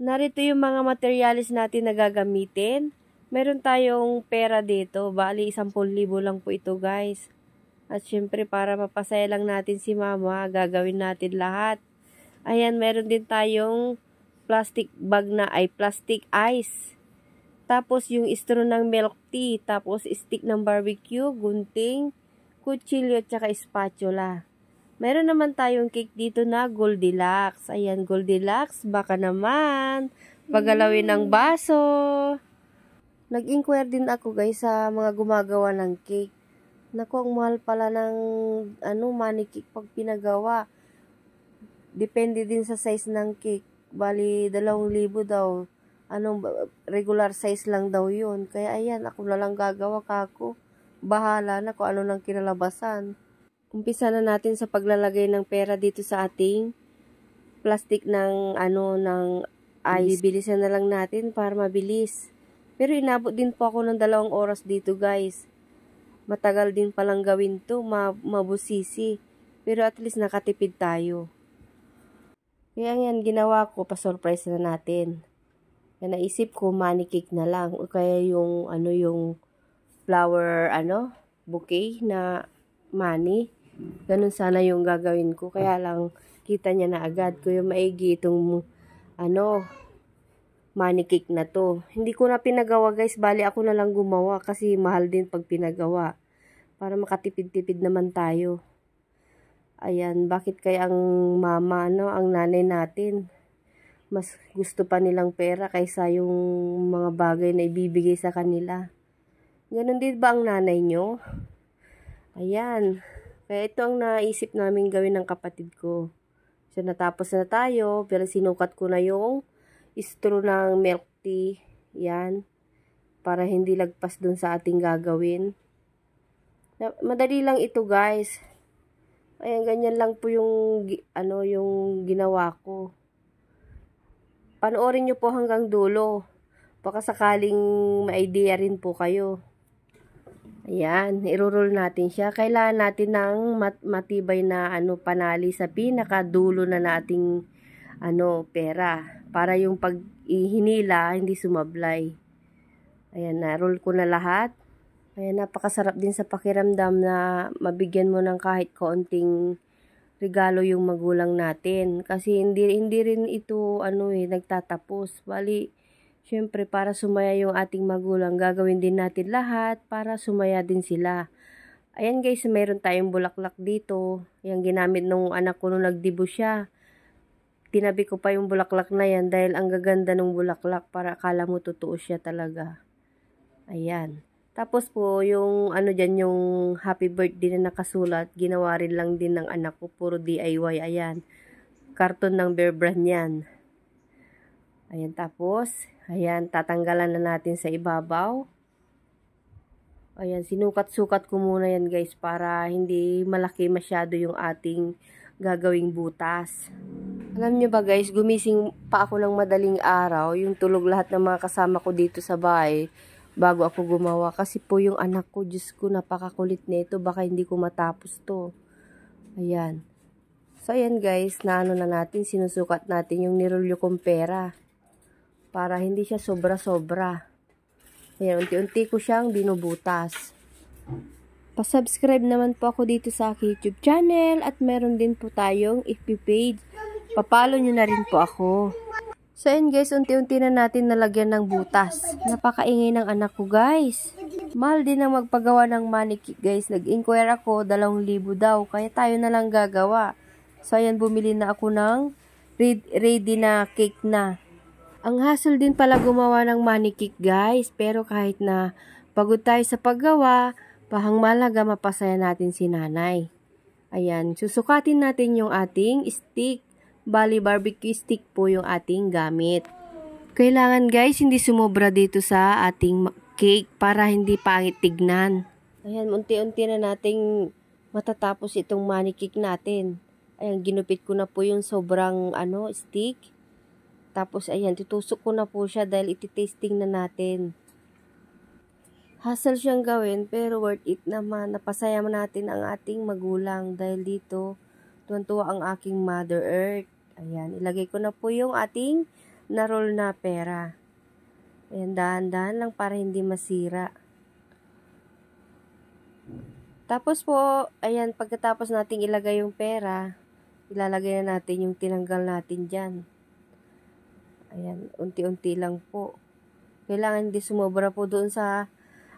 Narito yung mga materials natin na gagamitin. Meron tayong pera dito. Bali, 10,000 lang po ito guys. At syempre para mapasaya lang natin si mama, gagawin natin lahat. Ayan, meron din tayong plastic bag na ay plastic ice. Tapos yung straw ng milk tea. Tapos stick ng barbecue, gunting, kutsilyo, tsaka spatula. Meron naman tayong cake dito na Goldilocks. Ayan, Goldilocks. Baka naman pagalawin ng baso. Nag-inquire din ako guys sa mga gumagawa ng cake. Naku, ang mahal pala ng money cake pag pinagawa. Depende din sa size ng cake. Bali, 2,000 daw. Regular size lang daw yun. Kaya ayan, ako na lang gagawa kako. Bahala na kung ano lang kinalabasan. Umpisa na natin sa paglalagay ng pera dito sa ating plastic ng ice. Bibilisan na lang natin para mabilis. Pero inabot din po ako ng 2 oras dito guys. Matagal din palang gawin to, mabusisi. Pero at least nakatipid tayo. Kaya yan ginawa ko, pa-surprise na natin. Kaya naisip ko money cake na lang. O kaya yung yung flower bouquet na money. Ganun sana yung gagawin ko. Kaya lang, kita niya na agad ko yung maigi itong, money cake na to. Hindi ko na pinagawa guys. Bali ako na lang gumawa kasi mahal din pag pinagawa. Para makatipid-tipid naman tayo. Ayan, bakit kaya ang mama, ang nanay natin, mas gusto pa nilang pera kaysa yung mga bagay na ibibigay sa kanila. Ganun din ba ang nanay nyo? Ayan. Kaya ito ang naisip namin gawin ng kapatid ko. So, natapos na tayo. Pero sinukat ko na yung straw ng milk tea. Yan. Para hindi lagpas dun sa ating gagawin. Madali lang ito guys. Ayan, ganyan lang po yung, yung ginawa ko. Panoorin nyo po hanggang dulo. Baka sakaling ma-idea rin po kayo. Ayan, i-roll natin siya. Kailangan natin ng matibay na panali sa pinakadulo na nating pera para yung pag ihinila hindi sumablay. Ayan, na-roll ko na lahat. Ayan, napakasarap din sa pakiramdam na mabigyan mo ng kahit kaunting regalo yung magulang natin kasi hindi rin ito nagtatapos. Bali, syempre, para sumaya yung ating magulang, gagawin din natin lahat para sumaya din sila. Ayan guys, meron tayong bulaklak dito. Yung ginamit nung anak ko nung nagdibo siya. Tinabi ko pa yung bulaklak na yan dahil ang gaganda ng bulaklak para akala mo totoo siya talaga. Ayan. Tapos po, yung dyan, yung happy birthday na nakasulat, ginawa rin lang din ng anak ko. Puro DIY, ayan. Karton ng Bear Brand yan. Ayan, tapos, ayan, tatanggalan na natin sa ibabaw. Ayan, sinukat-sukat ko muna yan guys para hindi malaki masyado yung ating gagawing butas. Alam nyo ba guys, gumising pa ako ng madaling araw, yung tulog lahat ng mga kasama ko dito sa bahay bago ako gumawa. Kasi po yung anak ko, Diyos ko, napakakulit nito, baka hindi ko matapos to. Ayan. So ayan guys, na natin, sinusukat natin yung nirolyo kong pera. Para hindi siya sobra-sobra. Ayan, unti-unti ko siyang binubutas. Pa-subscribe naman po ako dito sa aking YouTube channel. At meron din po tayong FB page. Papalo nyo na rin po ako. So ayan guys, unti-unti na natin nalagyan ng butas. Napakaingay ng anak ko guys. Mahal din ang magpagawa ng money cake guys. Nag-inquire ako, 2,000 daw. Kaya tayo na lang gagawa. So ayan, bumili na ako ng ready na cake na. Ang hassle din pala gumawa ng money cake guys. Pero kahit na pagod tayo sa paggawa, pahang malaga mapasaya natin si nanay. Ayan, susukatin natin yung ating stick. Bali, barbecue stick po yung ating gamit. Kailangan guys, hindi sumobra dito sa ating cake para hindi pangit tignan. Ayan, unti-unti na nating matatapos itong money cake natin. Ayan, ginupit ko na po yung sobrang stick. Tapos ayan, tutusok ko na po siya dahil iti-tasting na natin. Hassle siyang gawin pero worth it naman. Napasaya natin ang ating magulang dahil dito tuwan-tuwa ang aking Mother Earth. Ayan, ilagay ko na po yung ating na roll na pera. Ayan, dahan-dahan lang para hindi masira. Tapos po, ayan, pagkatapos nating ilagay yung pera, ilalagay na natin yung tinanggal natin dyan. Ayan, unti-unti lang po. Kailangan hindi sumobra po doon sa,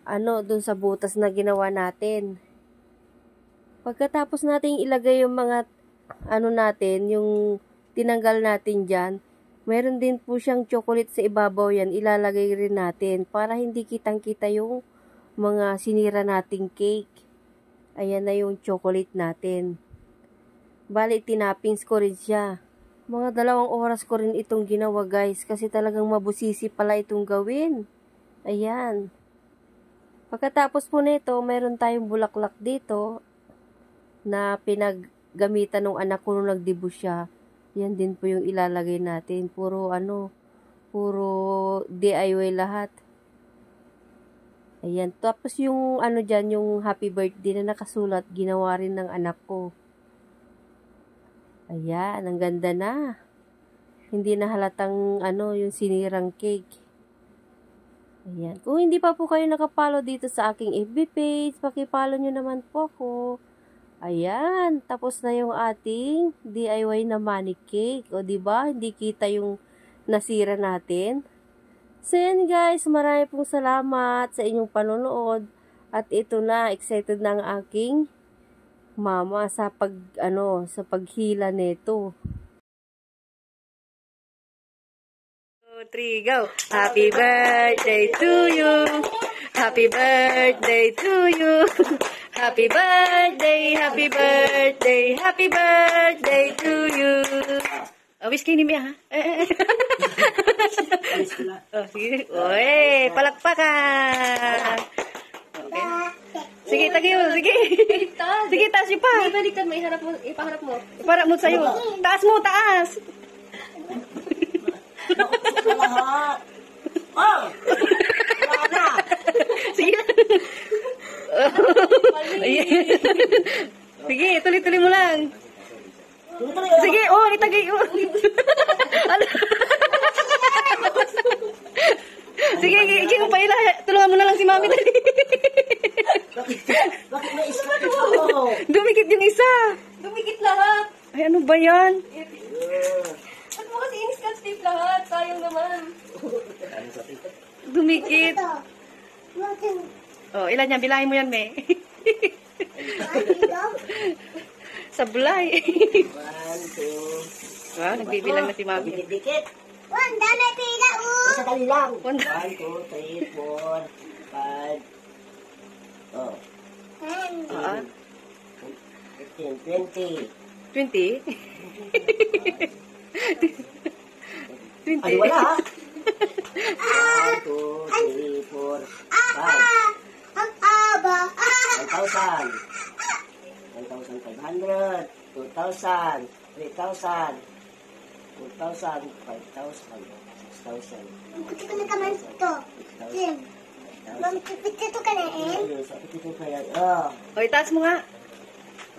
doon sa butas na ginawa natin. Pagkatapos nating ilagay yung mga, natin, yung tinanggal natin dyan, meron din po siyang chocolate sa ibabaw yan, ilalagay rin natin para hindi kitang-kita yung mga sinira nating cake. Ayan na yung chocolate natin. Bali, tinappings ko rin siya. Mga 2 oras ko rin itong ginawa guys, kasi talagang mabusisi pala itong gawin. Ayan. Pagkatapos po nito, meron tayong bulaklak dito na pinaggamitan ng anak ko nung nagdibo siya. Yan din po yung ilalagay natin. Puro DIY lahat. Ayan. Tapos yung dyan, yung happy birthday na nakasulat, ginawa rin ng anak ko. Ayan, ang ganda na. Hindi na halatang yung sinirang cake. Ayan. Kung hindi pa po kayo nakapalo dito sa aking FB page, pakipalo nyo naman po ako. Ayan, tapos na yung ating DIY na money cake. O diba, hindi kita yung nasira natin. So yan guys, marami pong salamat sa inyong panonood. At ito na, excited na ang aking mama sa paghila nito. 2, 3, go! Happy birthday to you! Happy birthday to you! Happy birthday, happy birthday, happy birthday to you! Wish kayo ni Mia, ha? Sige. Oy, palakpakan! Okay. Sige, tagiyo, sige. Sige, taas yung pa. Baliktad mo, ipaharap mo. Ipaharap mo sa'yo. Taas mo, taas! Oh! Wala na! Sige. Sige, tuloy-tuloy mo lang. Sige, itagay. Sige, iki mo pa ila. Tulungan mo na lang si Mami. Bakit may isa ko? Dumikit yung isa. Dumikit lahat. Ay, ano ba yan? Ba't mo kasi in-scotch tape lahat? Sayang naman. Dumikit. Oh, ilan yan? Bilangin mo yan, Me. Sablay. 1, 2. Wow, nagbibilang na si Mami. Dikit-dikit. Dami pila, Sa tali lang. 1, 2, 1, 3, 4, 5. Oh. 15, 20. 20? 20. Ay, wala ha? 1, 2, 3, 4, 5. ang aba. 1,000. 1,500. 2,000. 3,000. 4,000. 5,000. 6,000. Puti ko na kamay ito. Jim. Mami, pipit ito ka na eh. Sa ito pa yan. Oh. O, itaas mo nga.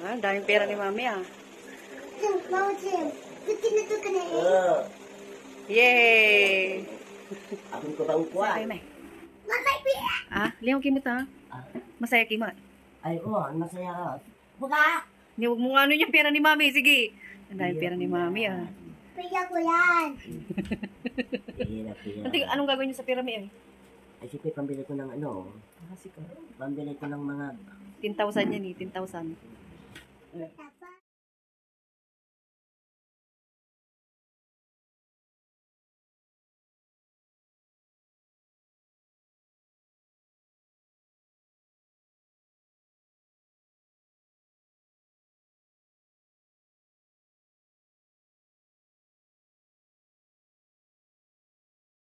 Ah, daming pera ni Mami, ah. Jim, Mama Jim. Pipit na ito ka na eh. Oh. Yay! Akong ko bang kuwan? Mama, pila. Ah, liyaw kimot, ha? Masaya kimot. Ay, masaya ka. Buka! Hindi, huwag mo nga yung pera ni Mami. Sige. Ang daming pera ni Mami, ah. Pila ko yan. Hirap. Anong gagawin niyo sa pera, Mi? Ay, sige, pambili ko ng Kasi ko. pambili ko ng mga 10,000 yan, eh. 10,000.